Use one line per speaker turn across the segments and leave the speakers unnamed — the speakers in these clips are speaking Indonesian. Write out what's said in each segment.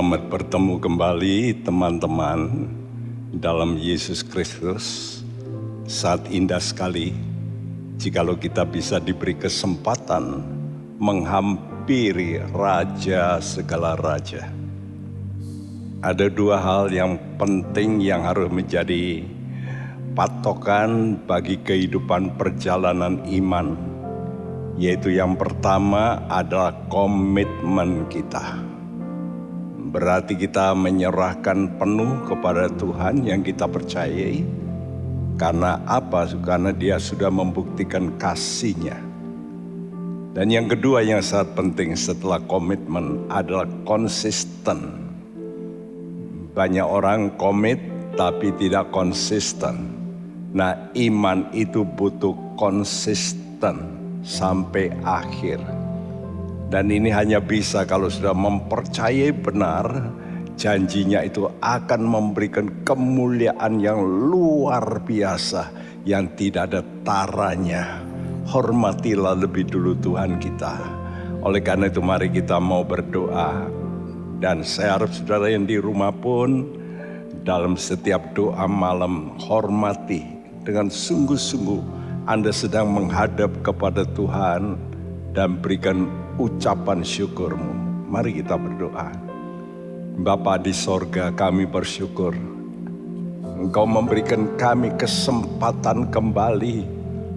Selamat bertemu kembali teman-teman dalam Yesus Kristus. Saat indah sekali jikalau kita bisa diberi kesempatan menghampiri Raja segala raja. Ada dua hal yang penting yang harus menjadi patokan bagi kehidupan perjalanan iman, yaitu yang pertama adalah komitmen kita. Berarti kita menyerahkan penuh kepada Tuhan yang kita percayai. Karena apa? Karena Dia sudah membuktikan kasih-Nya. Dan yang kedua yang sangat penting setelah komitmen adalah konsisten. Banyak orang komit tapi tidak konsisten. Nah, iman itu butuh konsisten sampai akhir. Dan ini hanya bisa kalau sudah mempercayai benar, janjinya itu akan memberikan kemuliaan yang luar biasa, yang tidak ada taranya. Hormatilah lebih dulu Tuhan kita. Oleh karena itu mari kita mau berdoa. Dan saya harap saudara yang di rumah pun dalam setiap doa malam hormati dengan sungguh-sungguh Anda sedang menghadap kepada Tuhan dan berikan ucapan syukurmu. Mari kita berdoa. Bapa di sorga, kami bersyukur Engkau memberikan kami kesempatan kembali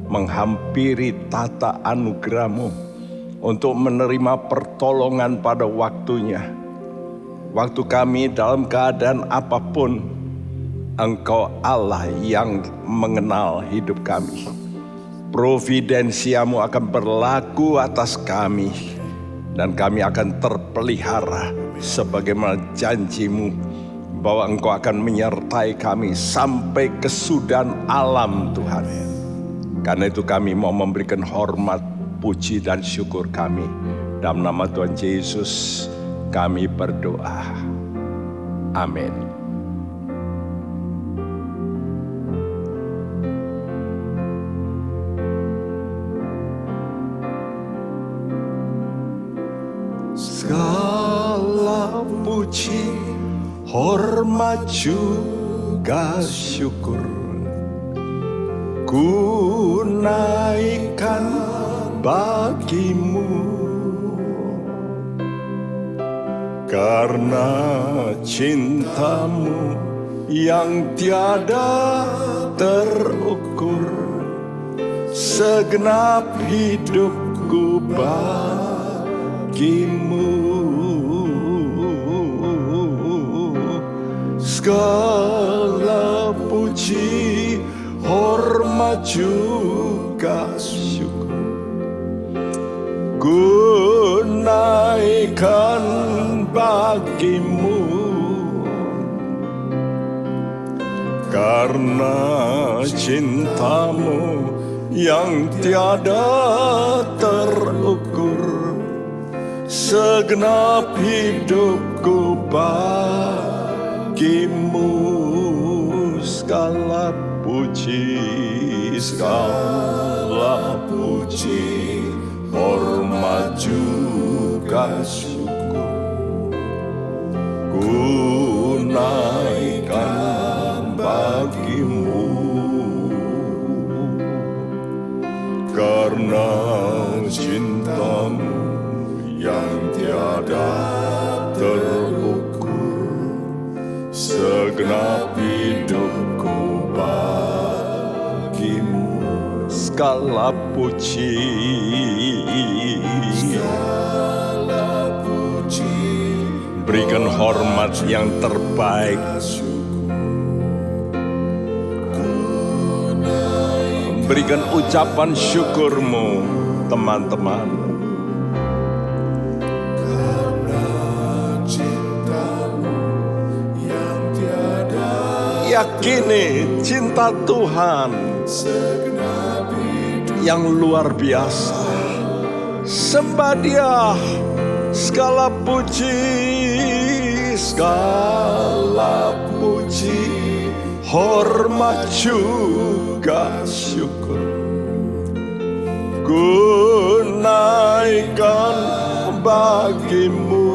menghampiri tata anugerah-Mu untuk menerima pertolongan pada waktunya. Waktu kami dalam keadaan apapun, Engkau Allah yang mengenal hidup kami. Providensiamu akan berlaku atas kami dan kami akan terpelihara sebagaimana janjimu bahwa Engkau akan menyertai kami sampai kesudahan alam Tuhan. Karena itu kami mau memberikan hormat, puji dan syukur kami. Dalam nama Tuhan Yesus kami berdoa. Amin. Segala puji, hormat juga syukur ku naikkan bagimu, karena cintamu yang tiada terukur, segenap hidupku bagimu. Segala puji, hormat juga syukur ku naikkan bagimu, karena cintamu yang tiada terukur, segenap hidupku bagimu. Segala puji, segala puji, hormat juga syukur ku naikkan bagimu, karena cintamu yang tiada terukur, segenap hidupku bagimu. Segala puji, segala puji, berikan hormat yang terbaik, berikan ucapan syukurmu teman-teman. Yakini cinta Tuhan yang luar biasa. Sembah Dia. Segala puji, segala puji, hormat juga syukur ku naikkan bagimu,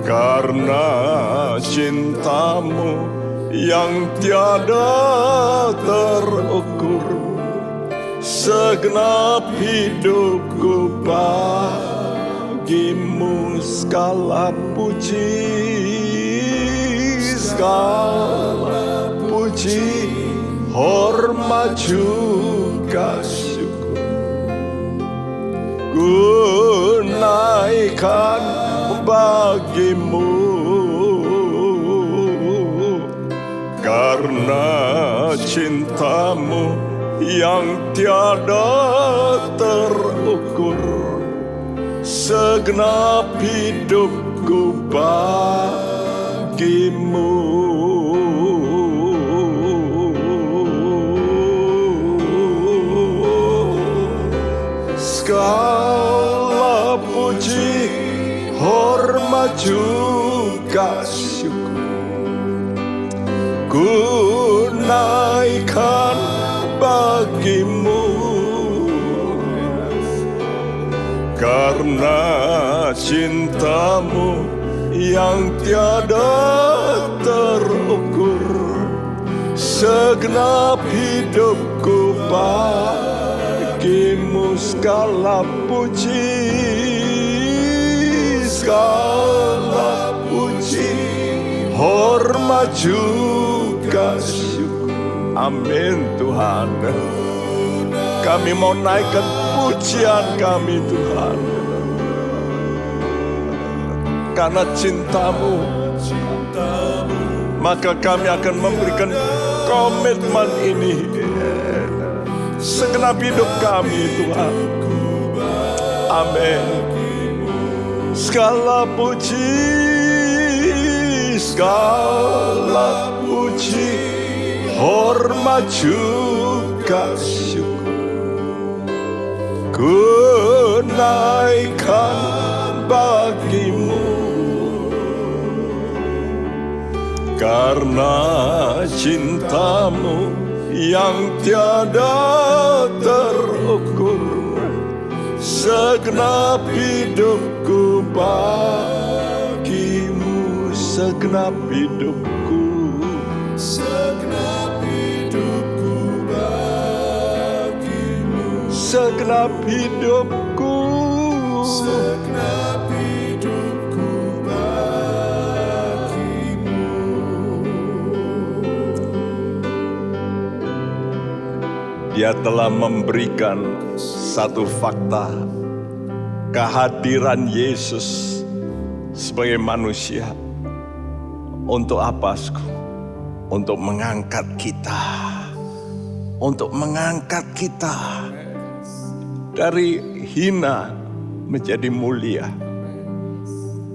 karena cintamu yang tiada terukur, segenap hidupku bagimu. Segala puji, segala puji, hormat juga syukur ku naikkan bagimu, karena cintamu yang tiada terukur, segenap hidupku bagimu. Segala puji, hormat juga syukur ku naikkan bagimu, karena cintamu yang tiada terukur, segenap hidupku bagimu. Segala puji, segala puji, hormat juga syukur. Amin Tuhan. Kami mau naikkan pujian kami Tuhan, karena cintamu, maka kami akan memberikan komitmen ini segenap hidup kami Tuhan. Amin. Segala puji, segala puji, hormat juga syukur ku naikkan bagimu, karena cintamu yang tiada terukur, segenap hidupku bagimu. Segenap hidupku, segenap hidupku bagimu, segenap hidupku, segenap hidupku bagimu. Dia telah memberikan satu fakta, kehadiran Yesus sebagai manusia. Untuk apa? Untuk mengangkat kita, untuk mengangkat kita dari hina menjadi mulia.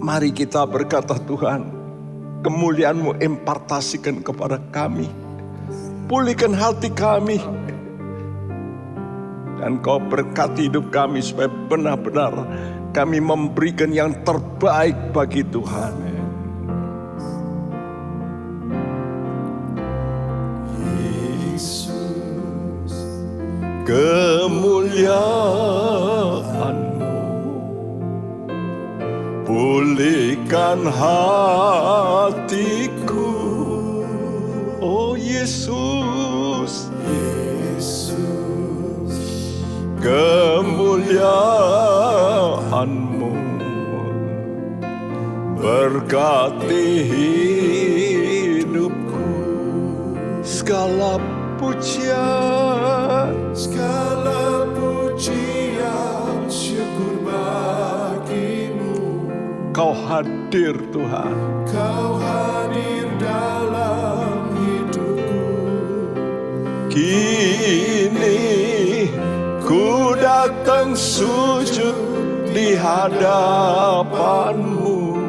Mari kita berkata, Tuhan, kemuliaan-Mu impartasikan kepada kami, pulihkan hati kami, dan Kau berkati hidup kami supaya benar-benar kami memberikan yang terbaik bagi Tuhan. Yesus, kemuliaan-Mu pulihkan hatiku. Oh Yesus, Yesus, kemuliaan-Mu berkati hidupku. Segala pujian, segala pujian, syukur bagimu. Kau hadir Tuhan, Kau hadir dalam hidupku. Kini ku datang sujud di hadapan-Mu,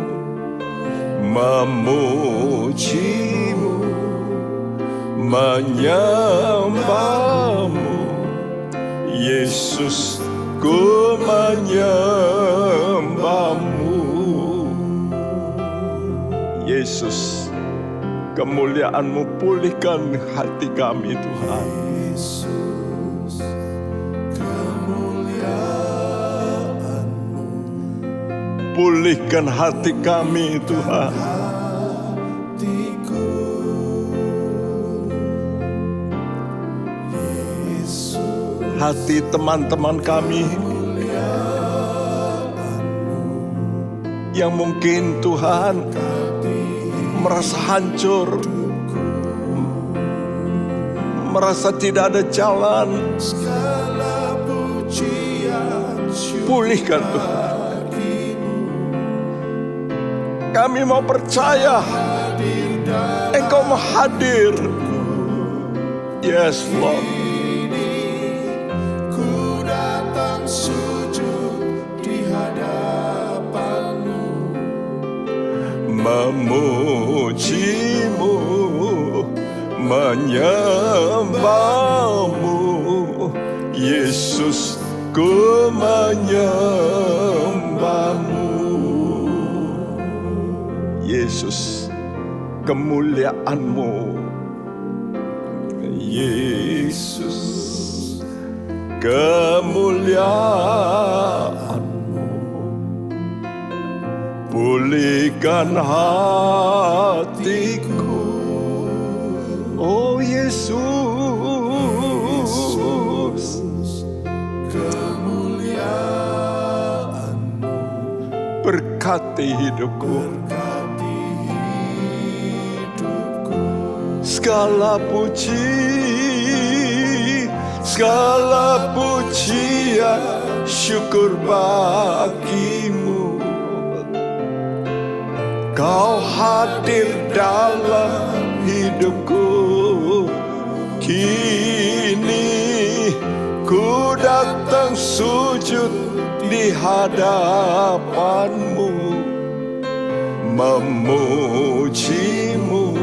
memuji-Mu, menyembah-Mu. Yesus, ku menyembah-Mu. Yesus, kemuliaan-Mu pulihkan hati kami Tuhan. Pulihkan hati kami Tuhan. Hati teman-teman kami yang mungkin Tuhan merasa hancur, merasa tidak ada jalan. Pulihkan Tuhan. Kami mau percaya Engkau mau hadir. Yes Lord.
Ku datang sujud di hadapan-Mu,
memuji-Mu, menyembah-Mu, Yesus, ku menyembah-Mu. Yesus, kemuliaan-Mu. Yesus, kemuliaan-Mu. Pulihkan hatiku, oh Yesus.
kemuliaan-Mu,
Berkati hidupku, segala pujian, syukur bagimu. Kau hadir dalam hidupku. Kini ku datang sujud di hadapan-Mu, memuji-Mu,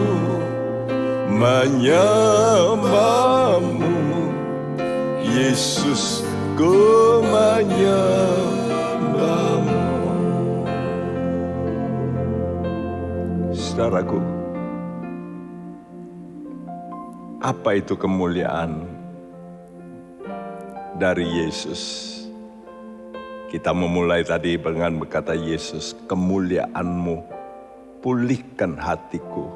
menyembah-Mu. Yesus, ku menyembah-Mu. Saudaraku, apa itu kemuliaan dari Yesus? Kita memulai tadi dengan berkata, Yesus, kemuliaan-Mu pulihkan hatiku.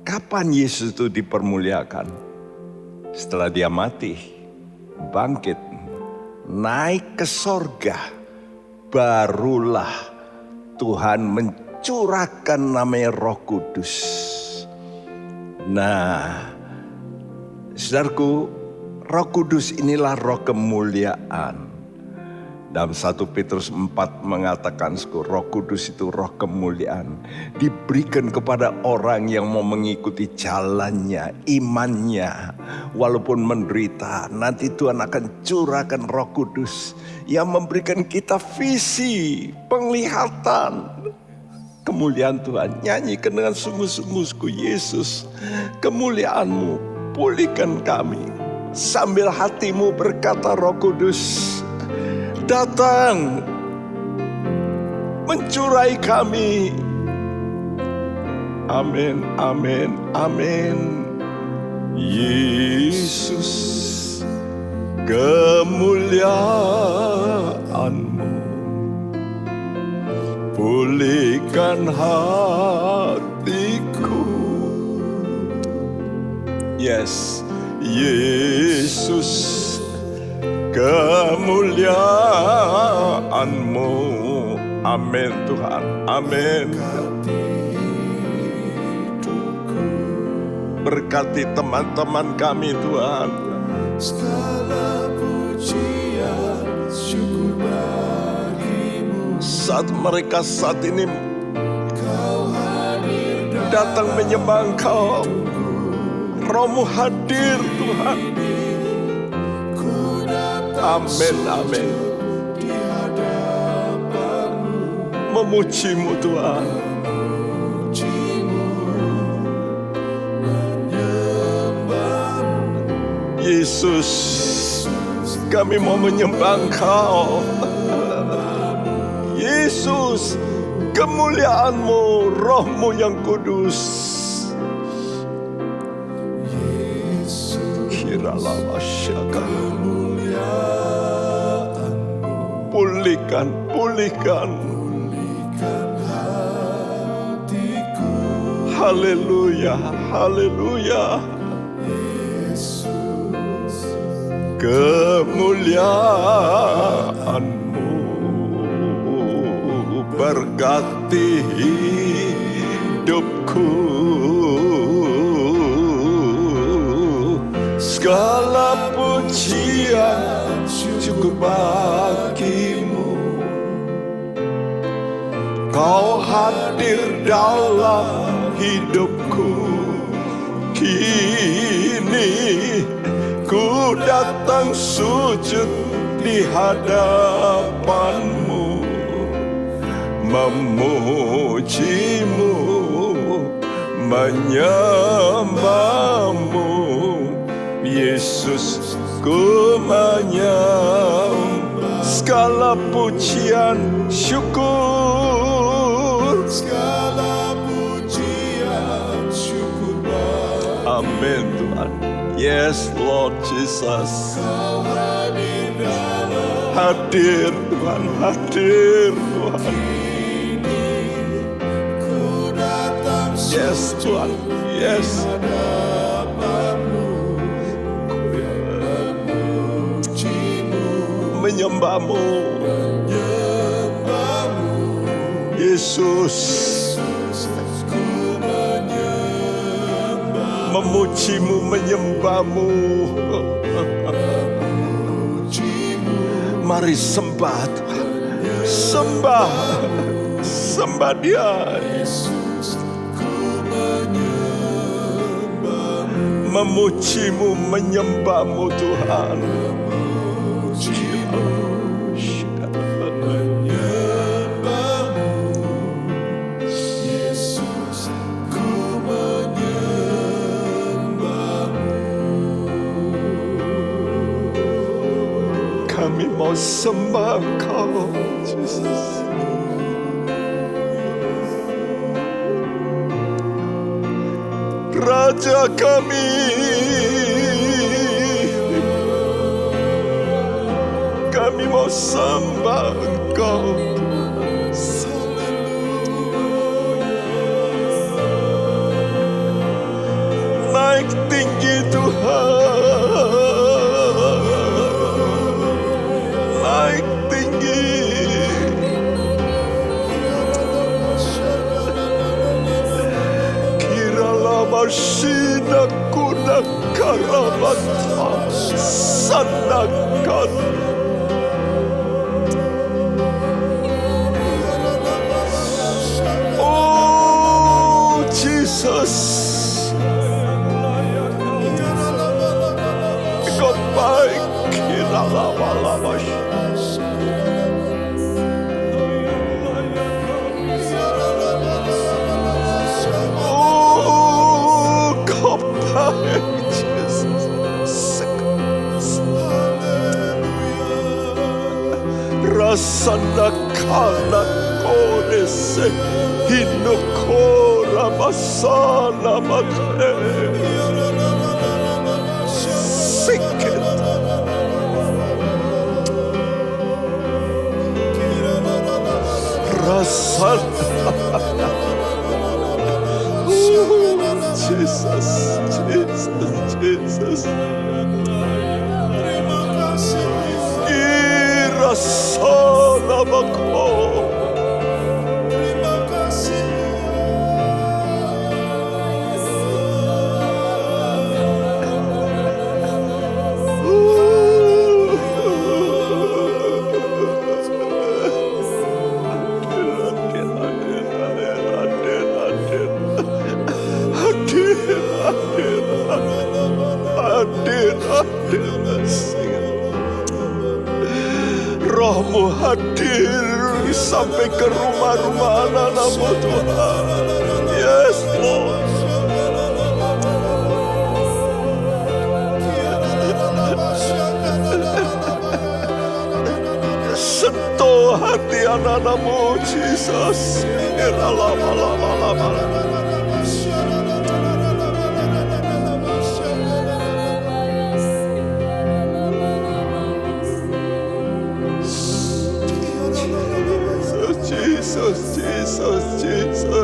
Kapan Yesus itu dipermuliakan? Setelah dia mati, bangkit, naik ke sorga, barulah Tuhan mencurahkan namanya Roh Kudus. Nah, saudaraku, Roh Kudus inilah roh kemuliaan. Dalam 1 Petrus 4 mengatakan, Roh Kudus itu roh kemuliaan. Diberikan kepada orang yang mau mengikuti jalannya, imannya. Walaupun menderita, nanti Tuhan akan curahkan Roh Kudus yang memberikan kita visi, penglihatan, kemuliaan Tuhan. Nyanyikan dengan sungguh-sungguhku, Yesus, kemuliaan-Mu pulihkan kami. Sambil hatimu berkata, Roh Kudus datang mencurai kami. Amin, amin, amin. Yesus, kemuliaan-Mu pulihkan hatiku. Yes, Yesus, kemuliaan-Mu. Amin Tuhan, amin. Berkati teman-teman kami Tuhan.
segala pujian, syukur bagi-Mu.
Saat mereka saat ini
Kau hadir
datang menyembah Engkau, Roh-Mu hadir Tuhan.
ku datang
Amin, amin.
di hadapan-Mu,
Memuji-Mu Tuhan.
puji-Mu, menyembah-Mu.
Yesus, kami mau menyembah Engkau. Yesus, kemuliaan-Mu, Roh-Mu yang kudus. Kiralah masyaka.
Kemuliaan-Mu,
pulihkan, pulihkan.
hatiku,
Haleluya, haleluya.
Yesus.
Kemuliaan-Mu berkati hidupku. Segala pujian cukup bagimu. Kau hadir dalam hidupku. Kini ku datang sujud di hadapan-Mu, memuji-Mu, menyembah-Mu. Yesus, ku menyembah. Segala pujian syukur.
Segala pujian syukur bagi
Amin Tuhan. Yes Lord Jesus.
Kau hadir dalam
Hadir Tuhan, hadir Tuhan.
ku datang
Yes Tuhan, yes.
hadapan-Mu, memuji-Mu,
Menyembah-Mu,
menyembah-Mu.
Yesus.
Ku menyembah,
Memuji-Mu, menyembah-Mu.
memuji-Mu,
Mari sembah Tuhan, sembah, sembah Dia.
Yesus. Ku menyembah,
Memuji-Mu, menyembah-Mu Tuhan.
memuji-Mu, menyembah-Mu. Yesus, ku menyembah-Mu.
Kami mau sembah Kau, Jesus. Raja kami, kami mau sembah Engkau. Naik tinggi Tuhan, naik tinggi. Kiralah masina kuda karabata sandakan. Oh Jesus, Kau baik. Kiralah malam. Oh, Kau baik, Jesus. Rasana kana kodese hinokora masana mate. Siket. Rasana. Jesus, Jesus, Jesus.
Terima kasih,
Irasana mako.
terima kasih.
Rohmu hadir sampai ke rumah-rumah anak-anak-Mu Tuhan. Yes Lord. Sentuh hati anak-anak-Mu Jesus. Lama-lama. Jesus.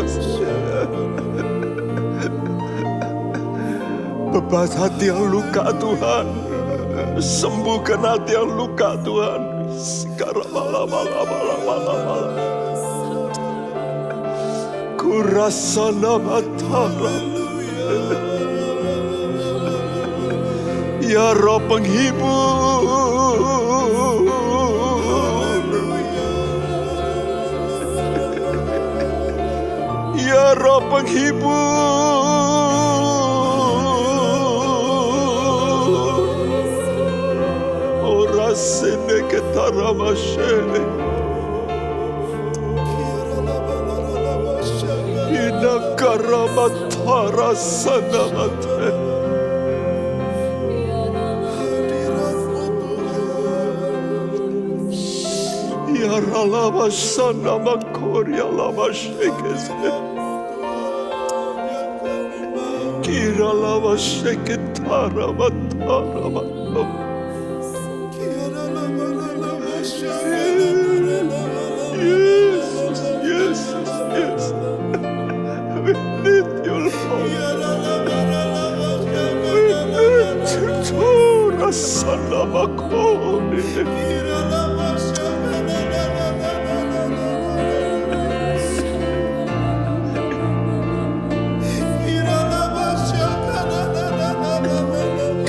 Bebas hati yang luka Tuhan. Sembuhkan hati yang luka Tuhan. Sekarang malam. Kurasa nama Tuhan. Ya Roh penghibur. Ya Roh penghibur. Ora sene ketaramashe. Ina karamatara sanamate. Ya ralama sanama koria lama shekese. Kira lama sheketara matara matara. Yes. We need you, Lord. We need you to rasanama koria.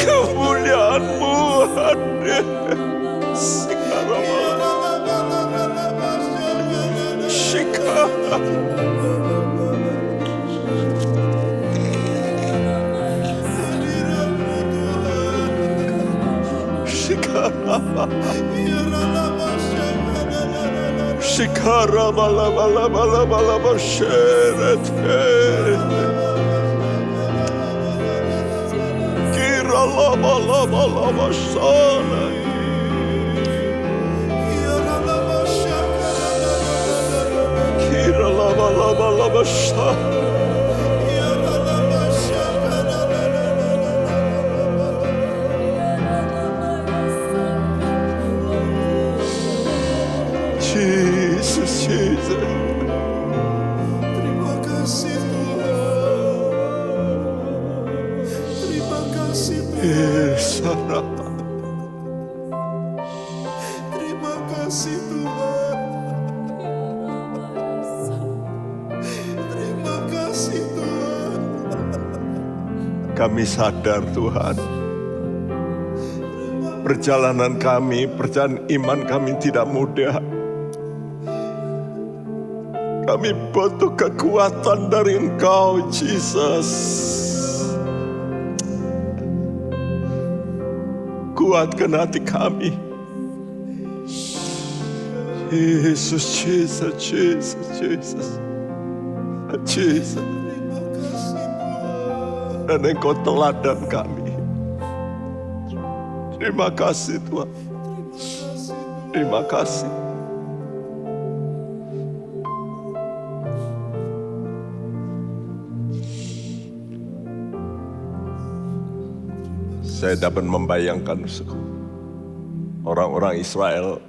Kemuliaan-Mu hadir. Shikara. Shikara bala sheret. Kira lama sana. Kira lama sana. Jesus.
Terima kasih Tuhan.
Yes.
Terima kasih Tuhan. Terima kasih Tuhan.
Kami sadar Tuhan, perjalanan iman kami tidak mudah. Kami butuh kekuatan dari Engkau, Jesus. Kuatkan hati kami. Yesus. Dan Engkau teladan kami. Terima kasih Tuhan. Terima kasih. Saya dapat membayangkan orang-orang Israel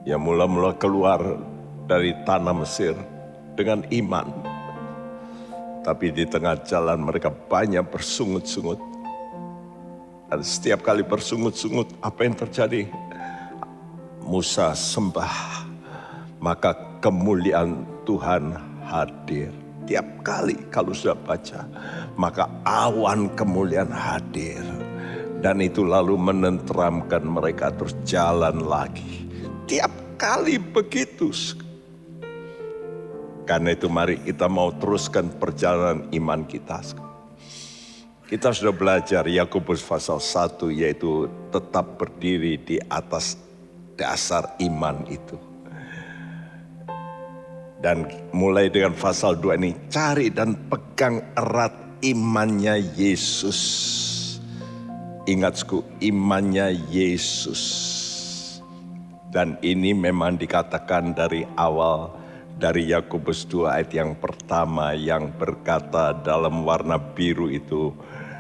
yang mula-mula keluar dari tanah Mesir dengan iman. Tapi di tengah jalan mereka banyak bersungut-sungut. Dan setiap kali bersungut-sungut, apa yang terjadi? Musa sembah, maka kemuliaan Tuhan hadir. Tiap kali kalau sudah baca, maka awan kemuliaan hadir. Dan itu lalu menenteramkan mereka terus jalan lagi. Tiap kali begitu. Karena itu mari kita mau teruskan perjalanan iman kita. Kita sudah belajar Yakobus pasal 1 yaitu tetap berdiri di atas dasar iman itu. Dan mulai dengan pasal 2 ini cari dan pegang erat imannya Yesus. Ingat imannya Yesus. Dan ini memang dikatakan dari awal dari Yakobus 2 ayat yang pertama yang berkata dalam warna biru itu.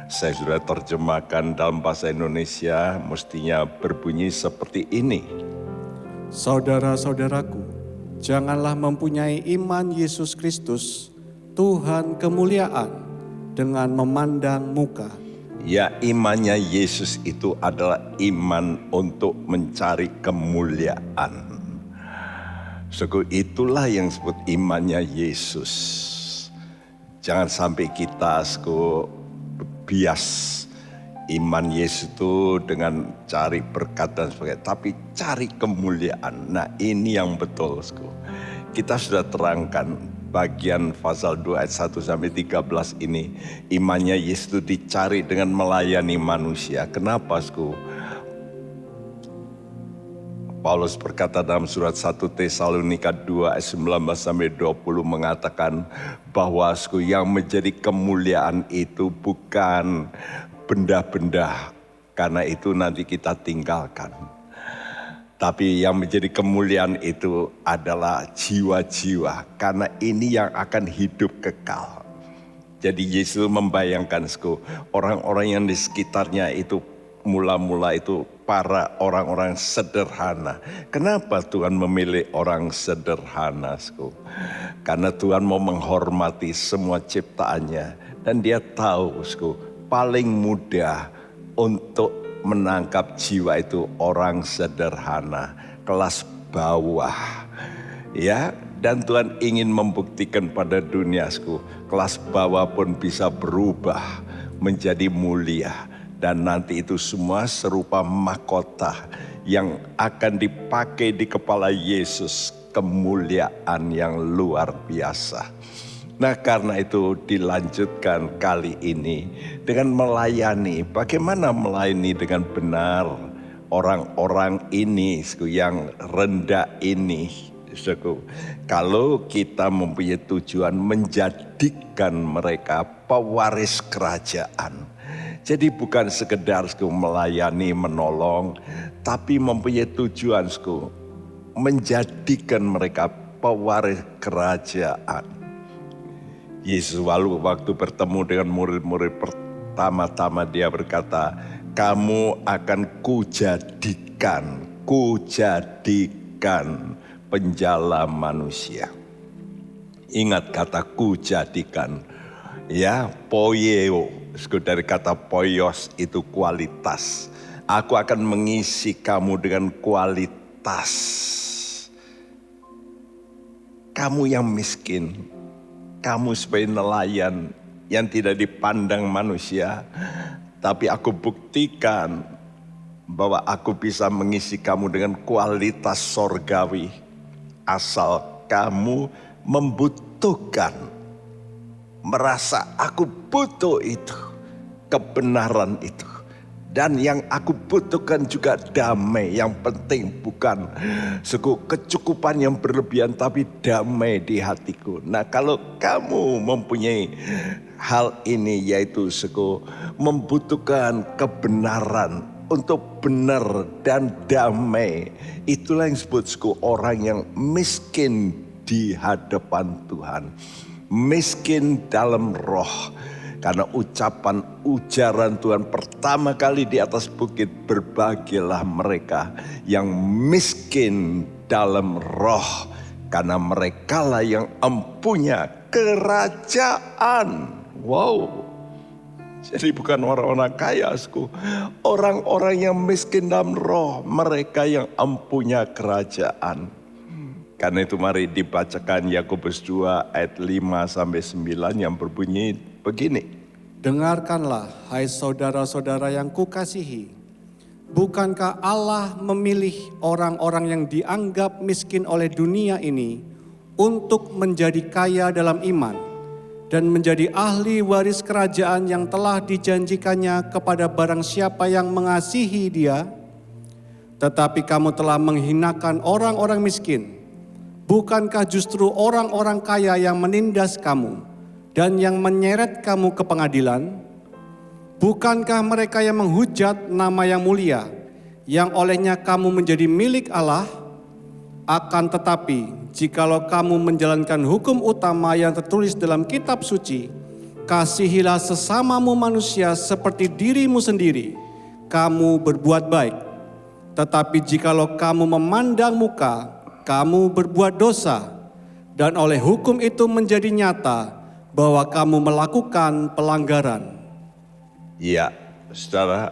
Saya sudah terjemahkan dalam bahasa Indonesia, mestinya berbunyi seperti ini.
Saudara-saudaraku, Janganlah mempunyai iman Yesus Kristus, Tuhan kemuliaan, dengan memandang muka.
Ya, imannya Yesus itu adalah iman untuk mencari kemuliaan. Itulah yang disebut imannya Yesus. Jangan sampai kita bias iman Yesus itu dengan cari berkat dan sebagainya, tapi cari kemuliaan. Nah, ini yang betul. Kita sudah terangkan bagian pasal 2 ayat 1 sampai 13 ini. Imannya Yesus itu dicari dengan melayani manusia. Kenapa? Paulus berkata dalam surat 1 Tesalonika 2 ayat 19 sampai 20 mengatakan bahwa yang menjadi kemuliaan itu bukan benda-benda, karena itu nanti kita tinggalkan. Tapi yang menjadi kemuliaan itu adalah jiwa-jiwa, karena ini yang akan hidup kekal. Jadi Yesus membayangkan orang-orang yang di sekitarnya itu mula-mula itu para orang-orang sederhana. Kenapa Tuhan memilih orang sederhana? Karena Tuhan mau menghormati semua ciptaannya, dan dia tahu paling mudah untuk menangkap jiwa itu orang sederhana, kelas bawah. Ya, dan Tuhan ingin membuktikan pada dunia, kelas bawah pun bisa berubah menjadi mulia. Dan nanti itu semua serupa mahkota yang akan dipakai di kepala Yesus, kemuliaan yang luar biasa. Nah, karena itu dilanjutkan kali ini dengan melayani. Bagaimana melayani dengan benar orang-orang ini yang rendah ini. Kalau kita mempunyai tujuan menjadikan mereka pewaris kerajaan. Jadi bukan sekedar melayani, menolong, tapi mempunyai tujuan menjadikan mereka pewaris kerajaan. Yesus waktu bertemu dengan murid-murid pertama-tama dia berkata, kamu akan kujadikan penjala manusia. Ingat kata kujadikan, ya, poieo, dari kata poios itu kualitas. Aku akan mengisi kamu dengan kualitas. Kamu yang miskin, kamu sebagai nelayan yang tidak dipandang manusia, tapi aku buktikan bahwa aku bisa mengisi kamu dengan kualitas sorgawi. Asal kamu membutuhkan, merasa aku butuh itu, kebenaran itu. Dan yang aku butuhkan juga damai. Yang penting bukan kecukupan yang berlebihan, tapi damai di hatiku. Nah, kalau kamu mempunyai hal ini, yaitu membutuhkan kebenaran untuk benar dan damai, itulah yang disebut orang yang miskin di hadapan Tuhan. Miskin dalam roh. Karena ujaran Tuhan pertama kali di atas bukit, berbahagialah mereka yang miskin dalam roh, karena merekalah yang empunya kerajaan. Wow. Jadi bukan orang-orang kaya, orang-orang yang miskin dalam roh, mereka yang empunya kerajaan. Karena itu mari dibacakan Yakobus 2 ayat 5 sampai 9 yang berbunyi begini.
Dengarkanlah, hai saudara-saudara yang kukasihi. Bukankah Allah memilih orang-orang yang dianggap miskin oleh dunia ini untuk menjadi kaya dalam iman dan menjadi ahli waris kerajaan yang telah dijanjikannya kepada barang siapa yang mengasihi Dia? Tetapi kamu telah menghinakan orang-orang miskin. Bukankah justru orang-orang kaya yang menindas kamu dan yang menyeret kamu ke pengadilan? Bukankah mereka yang menghujat nama yang mulia, yang olehnya kamu menjadi milik Allah? Akan tetapi, jikalau kamu menjalankan hukum utama yang tertulis dalam kitab suci, kasihilah sesamamu manusia seperti dirimu sendiri, kamu berbuat baik. Tetapi jikalau kamu memandang muka, kamu berbuat dosa, dan oleh hukum itu menjadi nyata bahwa kamu melakukan pelanggaran.
Ya, saudara,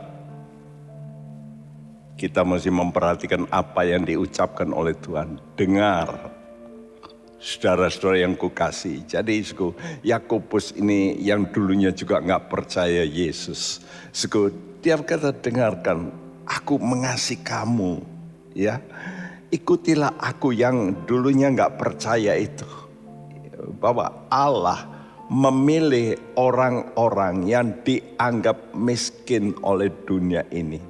kita mesti memperhatikan apa yang diucapkan oleh Tuhan. Dengar, saudara-saudara yang kukasih. Jadi Yakobus ini yang dulunya juga nggak percaya Yesus. Dia kata, dengarkan, aku mengasihi kamu, ya. Ikutilah aku yang dulunya nggak percaya itu, bahwa Allah memilih orang-orang yang dianggap miskin oleh dunia ini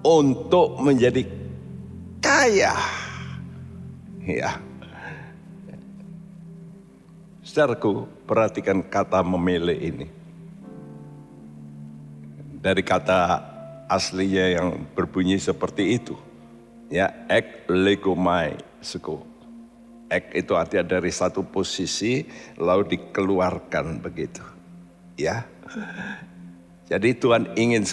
untuk menjadi kaya. Ya. Saudaraku, perhatikan kata memilih ini. Dari kata aslinya yang berbunyi seperti itu. Ya, ek legomai, ek itu artinya dari satu posisi lalu dikeluarkan begitu. Ya. Jadi Tuhan ingin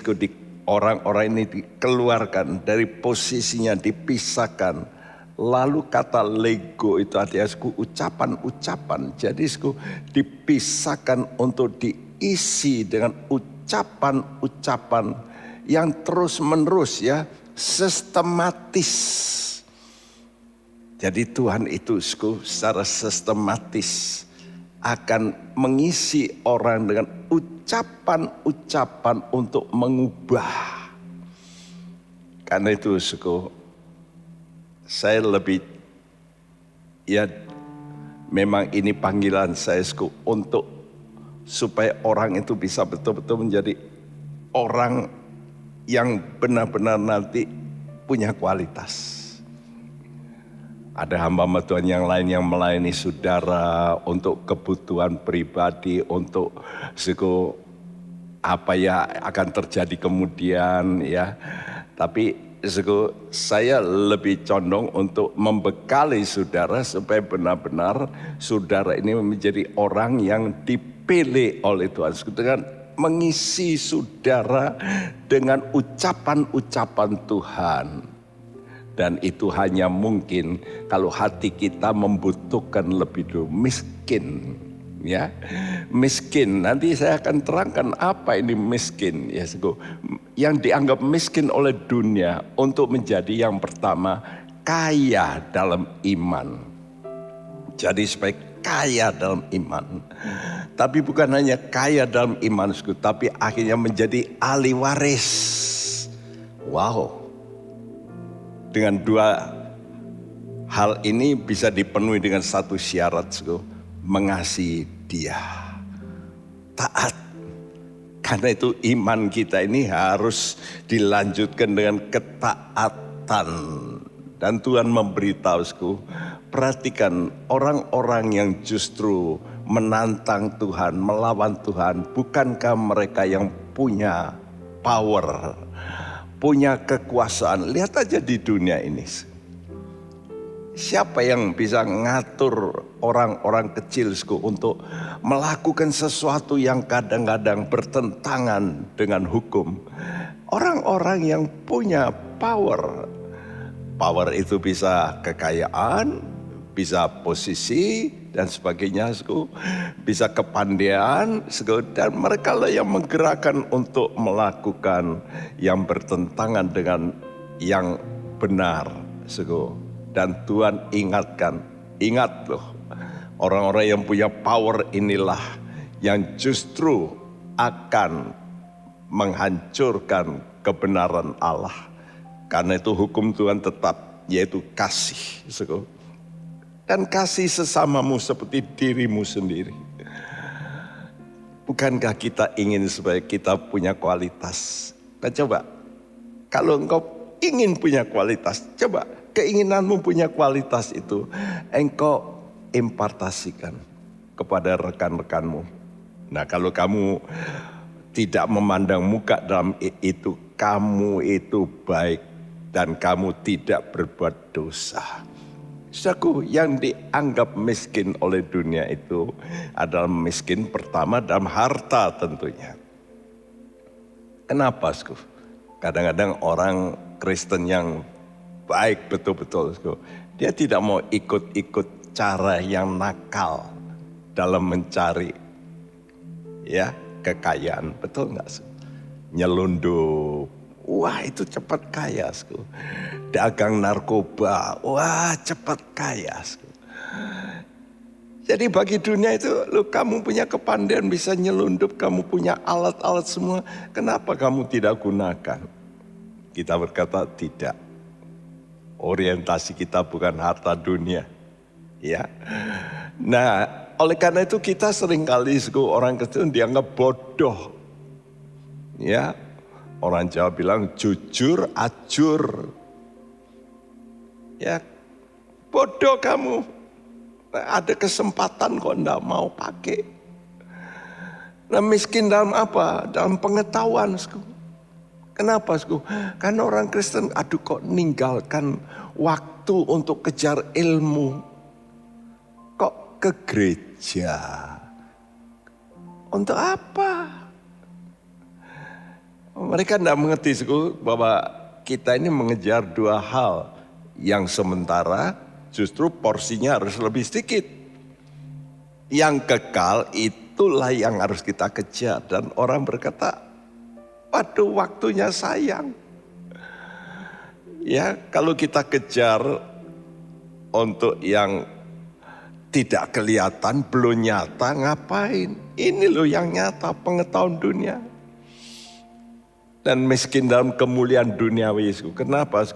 orang-orang ini dikeluarkan dari posisinya, dipisahkan. Lalu kata lego itu artinya ucapan-ucapan. Jadi dipisahkan untuk diisi dengan ucapan-ucapan yang terus-menerus, ya, sistematis. Jadi Tuhan itu secara sistematis akan mengisi orang dengan ucapan-ucapan untuk mengubah. Karena itu saya lebih, ya, memang ini panggilan saya untuk supaya orang itu bisa betul-betul menjadi orang yang benar-benar nanti punya kualitas. Ada hamba Tuhan yang lain yang melayani saudara untuk kebutuhan pribadi, untuk apa ya akan terjadi kemudian, ya. Tapi saya lebih condong untuk membekali saudara supaya benar-benar saudara ini menjadi orang yang dipilih oleh Tuhan, dengan mengisi saudara dengan ucapan-ucapan Tuhan. Dan itu hanya mungkin kalau hati kita membutuhkan lebih dulu, miskin, ya, miskin. Nanti saya akan terangkan apa ini miskin, ya, yang dianggap miskin oleh dunia untuk menjadi yang pertama kaya dalam iman. Jadi supaya kaya dalam iman, tapi bukan hanya kaya dalam iman, tapi akhirnya menjadi ahli waris. Wow. Dengan dua hal ini bisa dipenuhi dengan satu syarat, mengasihi Dia, taat. Karena itu iman kita ini harus dilanjutkan dengan ketaatan. Dan Tuhan memberitahu, perhatikan orang-orang yang justru menantang Tuhan, melawan Tuhan, bukankah mereka yang punya power, punya kekuasaan? Lihat aja di dunia ini. Siapa yang bisa ngatur orang-orang kecil untuk melakukan sesuatu yang kadang-kadang bertentangan dengan hukum? Orang-orang yang punya power. Power itu bisa kekayaan, bisa posisi dan sebagainya, bisa kepandaian, dan mereka lah yang menggerakkan untuk melakukan yang bertentangan dengan yang benar. Dan Tuhan ingatkan, ingat loh, orang-orang yang punya power inilah yang justru akan menghancurkan kebenaran Allah. Karena itu hukum Tuhan tetap, yaitu kasih. Dan kasih sesamamu seperti dirimu sendiri. Bukankah kita ingin supaya kita punya kualitas? Nah coba, kalau engkau ingin punya kualitas, coba keinginanmu punya kualitas itu engkau impartasikan kepada rekan-rekanmu. Nah kalau kamu tidak memandang muka dalam itu, kamu itu baik dan kamu tidak berbuat dosa. Saudaraku, yang dianggap miskin oleh dunia itu adalah miskin pertama dalam harta tentunya. Kenapa? Kadang-kadang orang Kristen yang baik betul-betul, Dia tidak mau ikut-ikut cara yang nakal dalam mencari ya kekayaan. Betul nggak? Nyelundup, wah itu cepat kaya. Dagang narkoba, wah cepat kaya. Jadi bagi dunia itu, kamu punya kepandaian bisa nyelundup, kamu punya alat-alat semua, kenapa kamu tidak gunakan? Kita berkata tidak. Orientasi kita bukan harta dunia. Ya. Nah, oleh karena itu kita seringkali orang Kristen dianggap bodoh. Ya. Orang Jawa bilang jujur ajur. Ya. Bodoh kamu. Ada kesempatan kok enggak mau pakai. Nah, miskin dalam apa? Dalam pengetahuan. Kenapa? Karena orang Kristen kok ninggalkan waktu untuk kejar ilmu. Kok ke gereja? Untuk apa? Mereka tidak mengerti bahwa kita ini mengejar dua hal. Yang sementara justru porsinya harus lebih sedikit. Yang kekal itulah yang harus kita kejar. Dan orang berkata, waduh waktunya sayang. Ya kalau kita kejar untuk yang tidak kelihatan, belum nyata, ngapain? Ini loh yang nyata, pengetahuan dunia. Dan miskin dalam kemuliaan duniawi. Kenapa?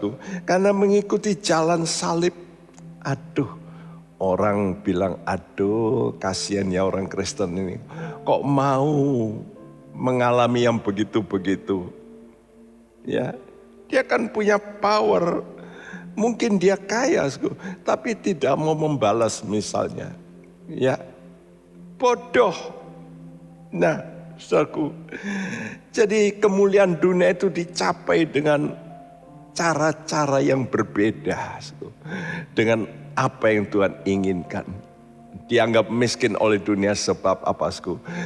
Karena mengikuti jalan salib. Aduh, orang bilang aduh kasihan ya orang Kristen ini. Kok mau mengalami yang begitu-begitu. Ya, dia kan punya power. Mungkin dia kaya, tapi tidak mau membalas misalnya. Ya, bodoh. Nah, saudaraku. Jadi kemuliaan dunia itu dicapai dengan cara-cara yang berbeda. Dengan apa yang Tuhan inginkan. Dianggap miskin oleh dunia sebab apa?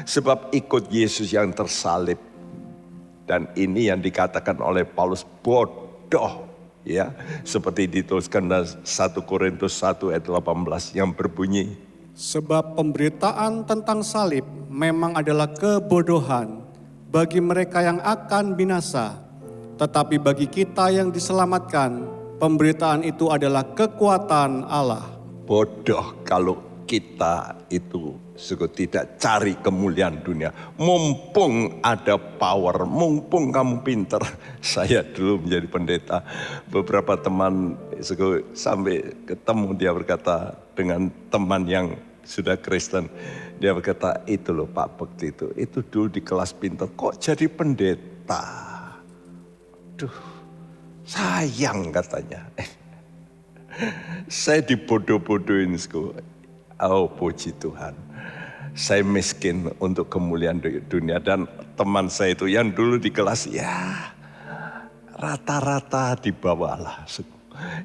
Sebab ikut Yesus yang tersalib. Dan ini yang dikatakan oleh Paulus bodoh. Ya, seperti dituliskan dalam 1 Korintus 1 ayat 18 yang berbunyi.
Sebab pemberitaan tentang salib memang adalah kebodohan bagi mereka yang akan binasa. Tetapi bagi kita yang diselamatkan, pemberitaan itu adalah kekuatan Allah.
Bodoh kalau kita itu tidak cari kemuliaan dunia. Mumpung ada power, mumpung kamu pinter. Saya dulu menjadi pendeta. Beberapa teman sampai ketemu dia berkata dengan teman yang sudah Kristen. Dia berkata itu loh Pak Bekti itu dulu di kelas pinter. Kok jadi pendeta? Duh, sayang katanya. Saya dibodoh-bodohin. Oh puji Tuhan. Saya miskin untuk kemuliaan dunia. Dan teman saya itu yang dulu di kelas ya rata-rata di bawah lah.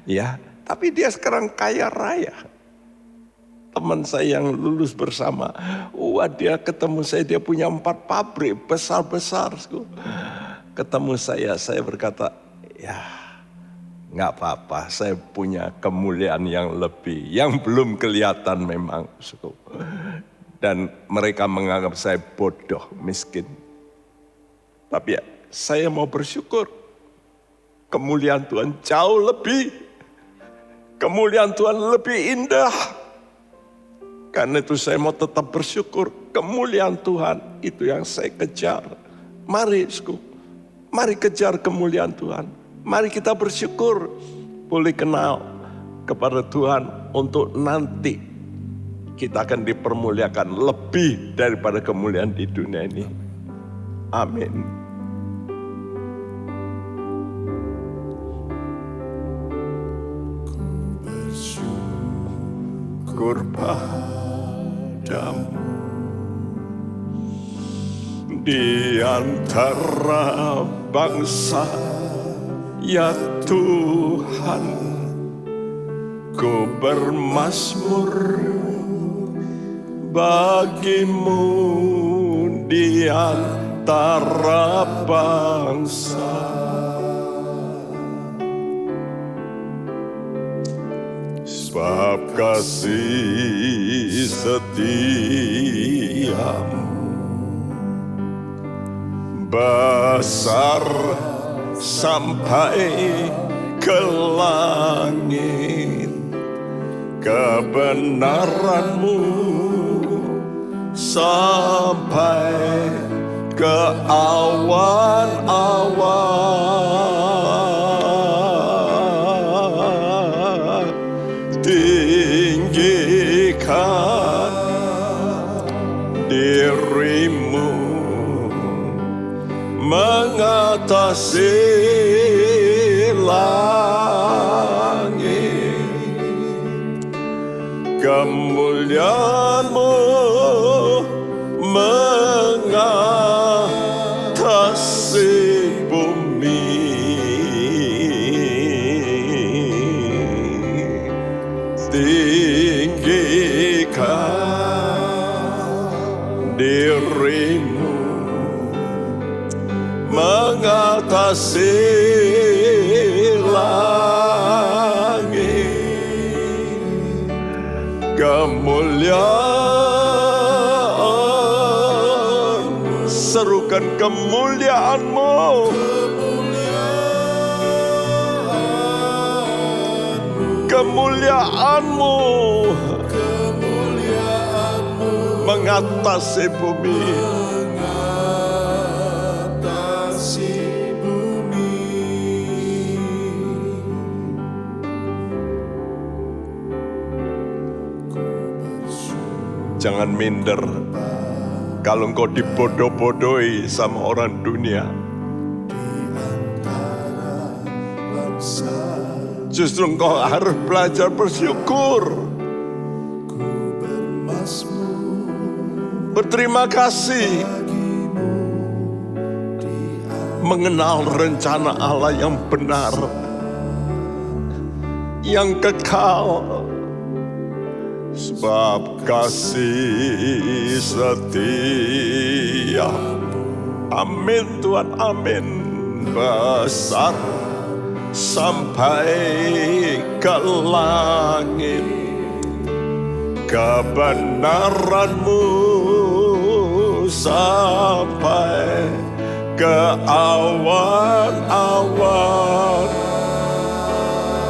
Ya, tapi dia sekarang kaya raya. Teman saya yang lulus bersama. Wah dia ketemu saya dia punya 4 pabrik besar-besar. Ketemu saya berkata ya nggak apa-apa, saya punya kemuliaan yang lebih, yang belum kelihatan memang. Dan mereka menganggap saya bodoh, miskin. Tapi ya, saya mau bersyukur. Kemuliaan Tuhan jauh lebih. Kemuliaan Tuhan lebih indah. Karena itu saya mau tetap bersyukur. Kemuliaan Tuhan itu yang saya kejar. Mari kejar kemuliaan Tuhan. Mari kita bersyukur boleh kenal kepada Tuhan untuk nanti kita akan dipermuliakan lebih daripada kemuliaan di dunia ini. Amin. Bersyukur padamu di antara bangsa. Ya Tuhan, ku bermazmur bagimu di antara bangsa. sebab kasih setiamu besar sampai ke langit, kebenaranmu sampai ke awan-awan. Tinggikan dirimu mengatasi langit, kemuliaan-Mu mengatasi bumi. Tinggikan dirimu mengatasi langit, kemuliaan, serukan kemuliaan-Mu, kemuliaan-Mu mengatasi bumi. Jangan minder kalau engkau dibodoh-bodohi sama orang dunia. Justru engkau harus belajar bersyukur, berterima kasih, mengenal rencana Allah yang benar, yang kekal. Sebab kasih setia, amin Tuhan, amin, besar sampai ke langit, kebenaran-Mu sampai ke awan-awan.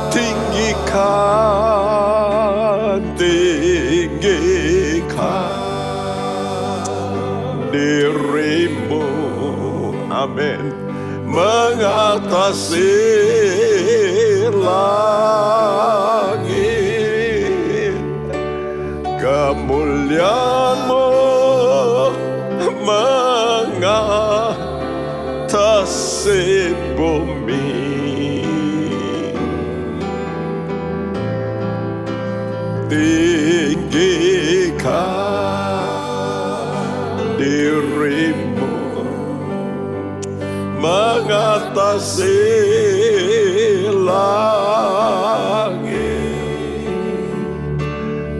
Tinggikan dirimu, amin, mengatasi langit, kemuliaan-Mu mengatasi bumi. Tinggikan dirimu mengatasi langit,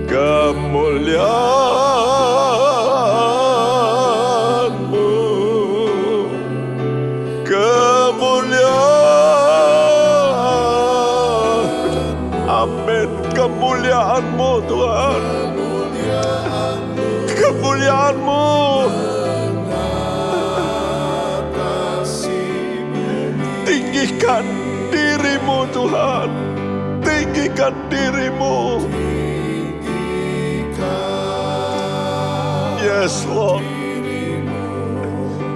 kemuliaan-Mu, kemuliaan, amin, kemuliaan-Mu Tuhan, kemuliaan-Mu tinggikan dirimu Tuhan, tinggikan dirimu. Yes Lord,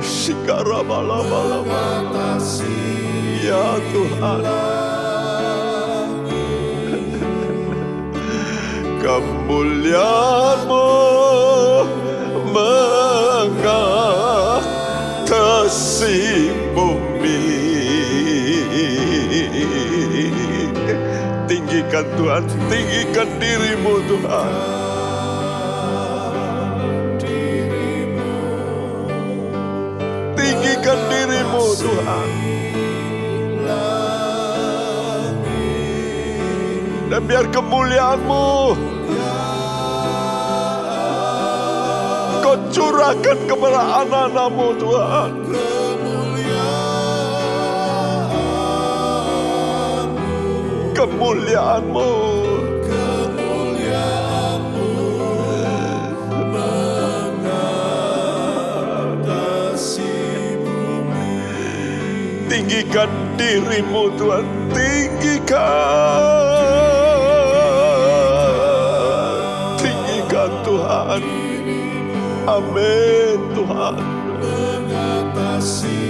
Shikarabalaba, ya Tuhan, kemuliaan-Mu mengatasi bumi. Tinggikan Tuhan, tinggikan dirimu Tuhan, tinggikan dirimu Tuhan, dan biar kemuliaan-Mu Kau curahkan kepada anak-anak-Mu Tuhan. Kemuliaan-Mu Tinggikan dirimu Tuhan, tinggikan Tuhan. Amin Tuhan.
mengatasi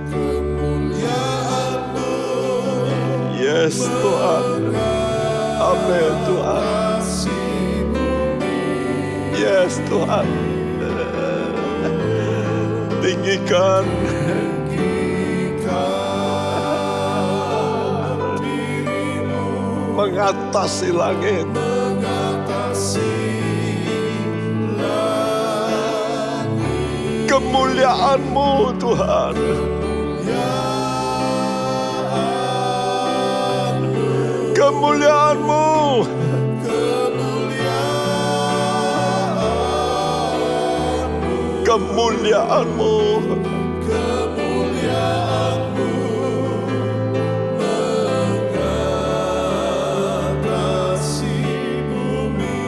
kemuliaan-Mu.
Yes Tuhan. Amin Tuhan. Yes Tuhan. Tinggikan mengatasi langit. Kemuliaan-Mu Tuhan. Kemuliaan-Mu. Kemuliaan-Mu.
mengatasi bumi.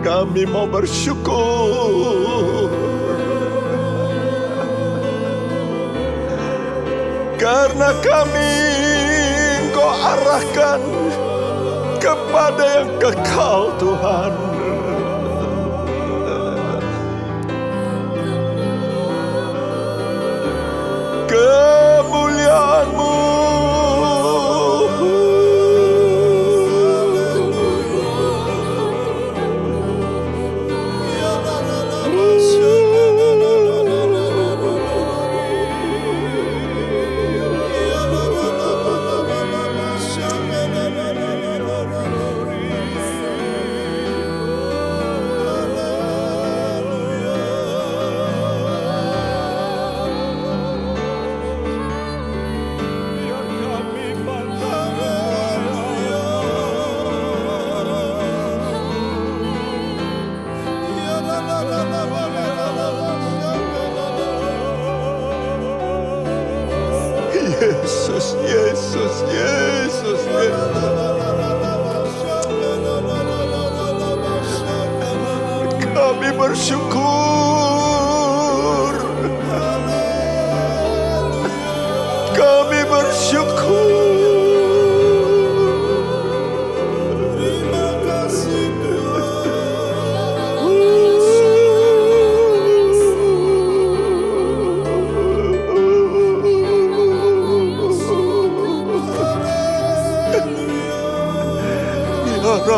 Kami mau bersyukur karena kami Engkau arahkan kepada yang kekal Tuhan. Kemuliaan-Mu. Yesus, Yesus, Yesus, kami bersyukur. Kami bersyukur.
Terima kasih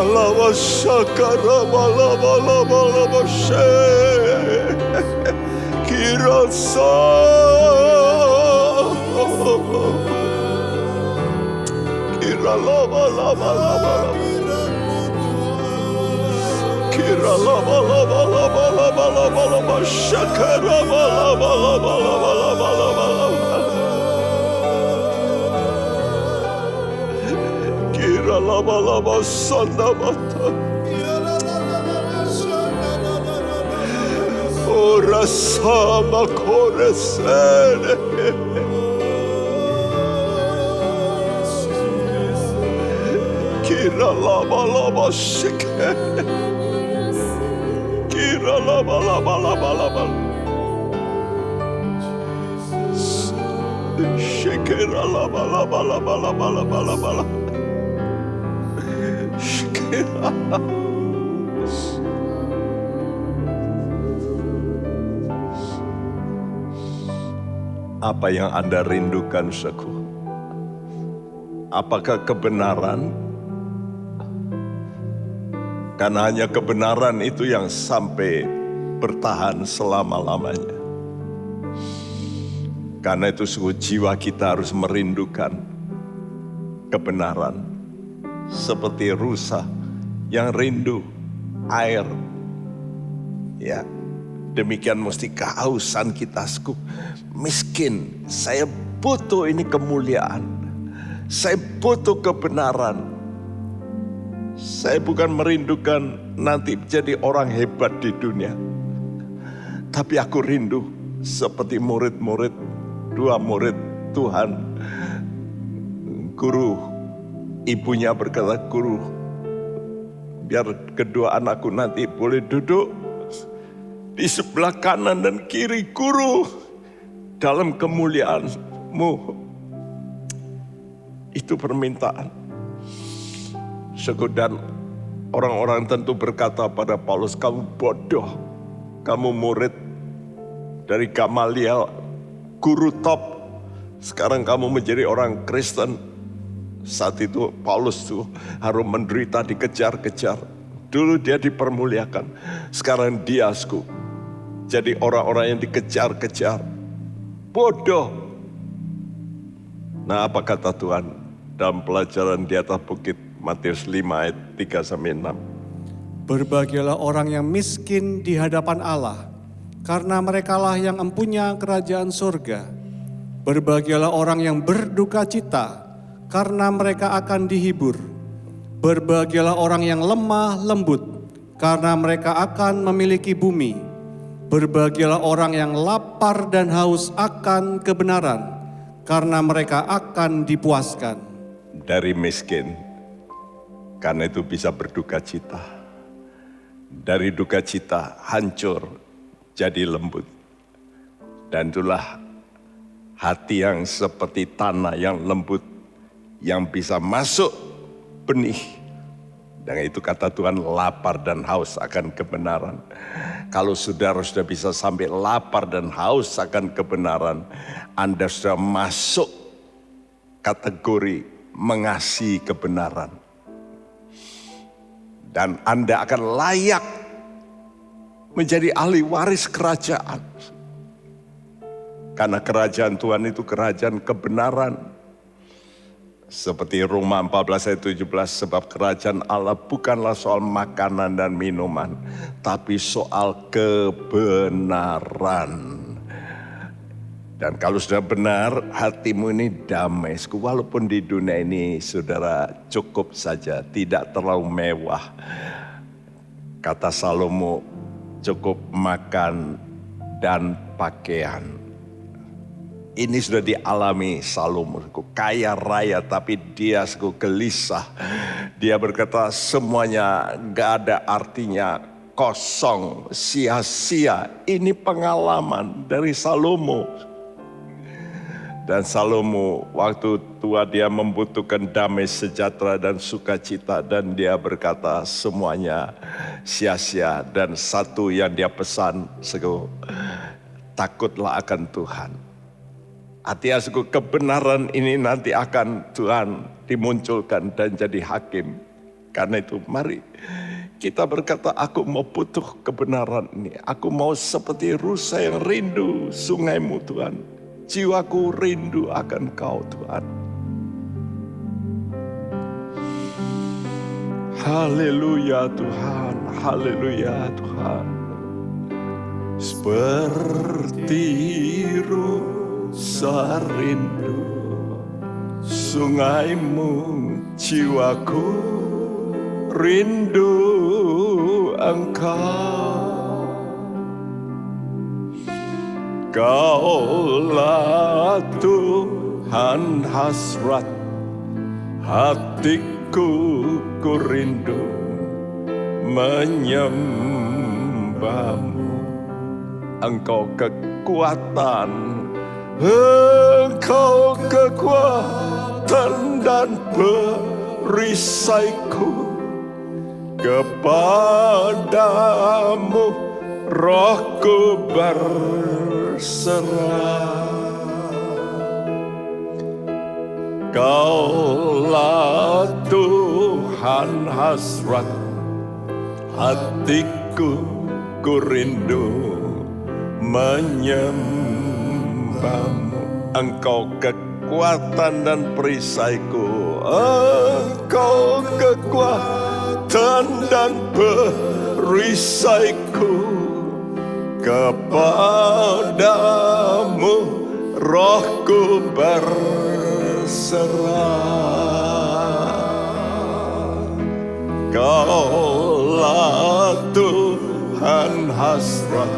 Lava shakara balaba laba laba she kirasa kira lava lava lava kira lava lava lava lava lava lava shakara balaba lava lava lava lava lava kira lava lava sandabata ora sama koresene kira lava lava shike kira lava lava lava lava shikira lava lava lava lava lava lava shikira. Apa yang Anda rindukan, saudaraku? Apakah kebenaran? Karena hanya kebenaran itu yang sampai bertahan selama-lamanya. Karena itu sungguh jiwa kita harus merindukan kebenaran. Seperti rusa yang rindu air. Ya, demikian mesti kehausan kita, saudaraku. Miskin, saya butuh ini kemuliaan. Saya butuh kebenaran. Saya bukan merindukan nanti jadi orang hebat di dunia. Tapi aku rindu seperti murid-murid, dua murid Tuhan. Guru, ibunya berkata, "Guru, biar kedua anakku nanti boleh duduk di sebelah kanan dan kiri Guru dalam kemuliaan-Mu. Itu permintaan. Dan orang-orang tentu berkata pada Paulus, kamu bodoh, kamu murid dari Gamaliel, guru top, sekarang kamu menjadi orang Kristen. Saat itu Paulus tuh harus menderita, dikejar-kejar. Dulu dia dipermuliakan, sekarang dia jadi orang-orang yang dikejar-kejar. Bodoh. Nah, apa kata Tuhan dalam pelajaran di atas bukit Matius 5 ayat 3-6?
Berbahagialah orang yang miskin di hadapan Allah, karena merekalah yang empunya kerajaan surga. Berbahagialah orang yang berduka cita, karena mereka akan dihibur. Berbahagialah orang yang lemah lembut, karena mereka akan memiliki bumi. Berbahagialah orang yang lapar dan haus akan kebenaran, karena mereka akan dipuaskan.
Dari miskin, karena itu bisa berduka cita. Dari duka cita hancur jadi lembut. Dan itulah hati yang seperti tanah yang lembut, yang bisa masuk benih. Dan itu kata Tuhan, lapar dan haus akan kebenaran. Kalau saudara sudah bisa sampai lapar dan haus akan kebenaran, Anda sudah masuk kategori mengasihi kebenaran. Dan Anda akan layak menjadi ahli waris kerajaan. Karena kerajaan Tuhan itu kerajaan kebenaran. Seperti Roma 14 ayat 17, sebab kerajaan Allah bukanlah soal makanan dan minuman, tapi soal kebenaran. Dan kalau sudah benar, hatimu ini damai. Walaupun di dunia ini saudara cukup saja, tidak terlalu mewah. Kata Salomo, cukup makan dan pakaian. Ini sudah dialami Salomo, kaya raya tapi dia gelisah. Dia berkata semuanya gak ada artinya, kosong, sia-sia. Ini pengalaman dari Salomo. Dan Salomo waktu tua dia membutuhkan damai sejahtera dan sukacita. Dan dia berkata semuanya sia-sia. Dan satu yang dia pesan, takutlah akan Tuhan. Artinya kebenaran ini nanti akan Tuhan dimunculkan dan jadi hakim. Karena itu mari kita berkata, aku mau butuh kebenaran ini. Aku mau seperti rusa yang rindu sungai-Mu Tuhan. Jiwaku rindu akan Kau Tuhan. Haleluya Tuhan, haleluya Tuhan. Seperti rusa rindu sungai-Mu, jiwaku rindu Engkau. Kaulah Tuhan hasrat hatiku, ku rindu menyembah-Mu. Engkau kekuatan, Engkau kekuatan dan perisaiku. Kepadamu rohku berserah. Kaulah Tuhan hasrat hatiku, ku rindu menyembah-Mu. Engkau kekuatan dan perisaiku. Engkau kekuatan dan perisaiku. Kepadamu rohku berserah. Kaulah Tuhan hasrat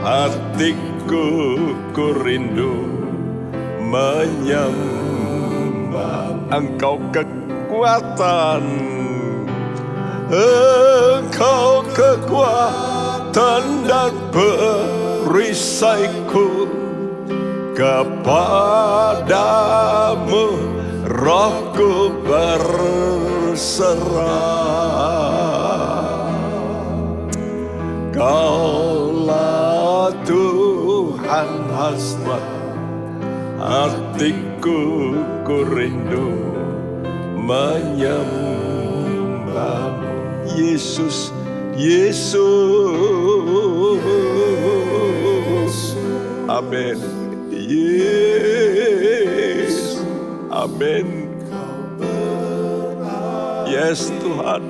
hatiku, ku rindu menyembah. Engkau kekuatan, Engkau kekuatan dan perisaiku, kepadamu rohku berserah. Kaulah Tuhan hasrat hatiku, ku rindu menyembahmu. Yesus, Yesus, amin. Yes, amin. Yes Tuhan.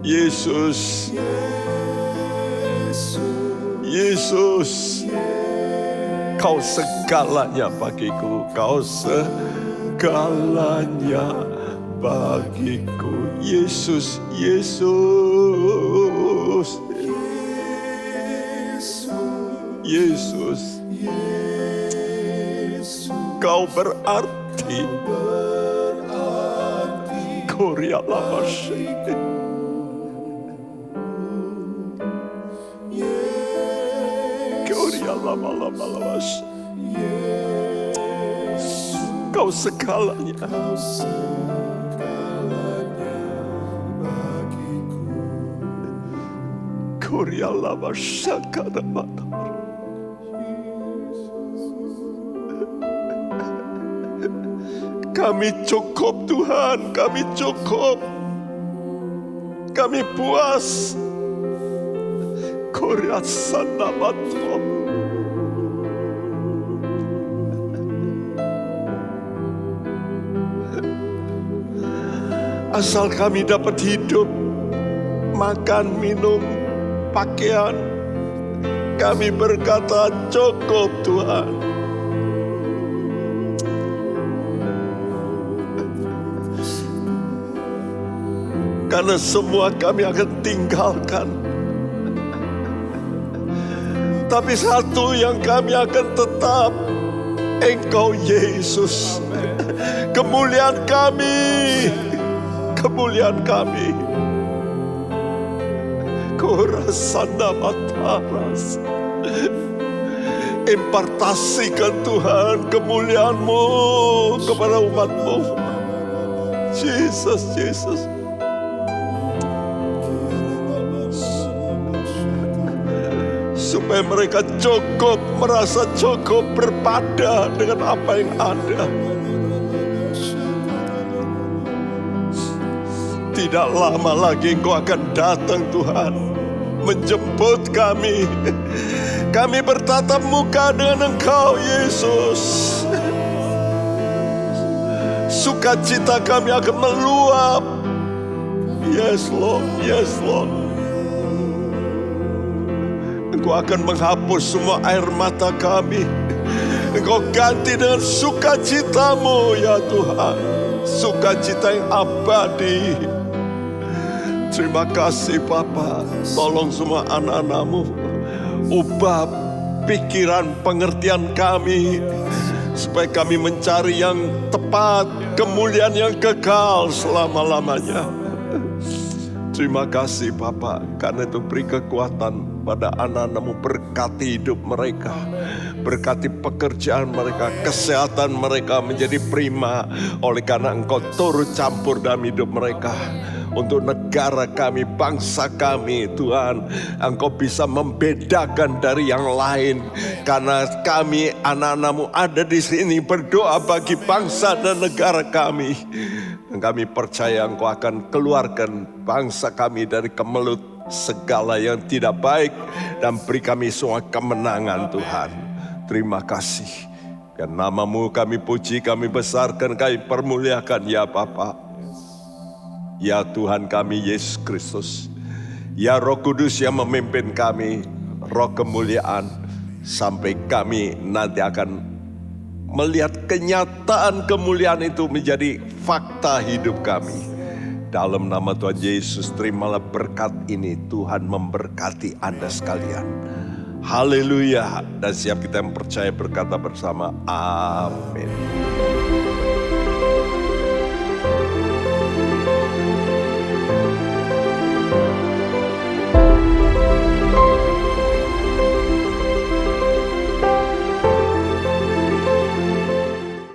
Yesus, Yesus, Kau segalanya bagiku, Kau segalanya bagiku. Yesus, Yesus, Yesus, Kau berarti, Korea Lamashi. Lama-lama-lamas. Kau segalanya. Korea lama syakara mata. Kami cukup Tuhan, kami cukup. Kami puas. Korea sana mata. Asal kami dapat hidup, makan, minum, pakaian, kami berkata cukup Tuhan. Karena semua kami akan tinggalkan. Tapi satu yang kami akan tetap, Engkau Yesus. Kemuliaan kami. Kemuliaan kami. Kurasana mataras. Impartasikan Tuhan kemuliaan-Mu kepada umat-Mu. Yesus, Yesus. Supaya mereka cukup, merasa cukup, berpada dengan apa yang ada. Tidak lama lagi Engkau akan datang Tuhan, menjemput kami. Kami bertatap muka dengan Engkau Yesus. Sukacita kami akan meluap. Yes Lord, yes Lord. Engkau akan menghapus semua air mata kami. Engkau ganti dengan sukacita-Mu ya Tuhan. Sukacita yang abadi. Terima kasih Bapa. Tolong semua anak-anak-Mu. Ubah pikiran pengertian kami. Supaya kami mencari yang tepat. Kemuliaan yang kekal selama-lamanya. Terima kasih Bapa. Karena itu beri kekuatan pada anak-anak-Mu. Berkati hidup mereka. Berkati pekerjaan mereka. Kesehatan mereka menjadi prima. Oleh karena Engkau turut campur dalam hidup mereka. Untuk negara kami, bangsa kami Tuhan, Engkau bisa membedakan dari yang lain. Karena kami anak-anak-Mu ada di sini berdoa bagi bangsa dan negara kami. Dan kami percaya Engkau akan keluarkan bangsa kami dari kemelut segala yang tidak baik. Dan beri kami semua kemenangan Tuhan. Terima kasih. Dan nama-Mu kami puji, kami besarkan, kami permuliakan ya Bapa. Ya Tuhan kami Yesus Kristus. Ya Roh Kudus yang memimpin kami. Roh kemuliaan. Sampai kami nanti akan melihat kenyataan kemuliaan itu menjadi fakta hidup kami. Dalam nama Tuhan Yesus, terimalah berkat ini. Tuhan memberkati Anda sekalian. Haleluya. Dan siap kita yang percaya berkata bersama. Amin.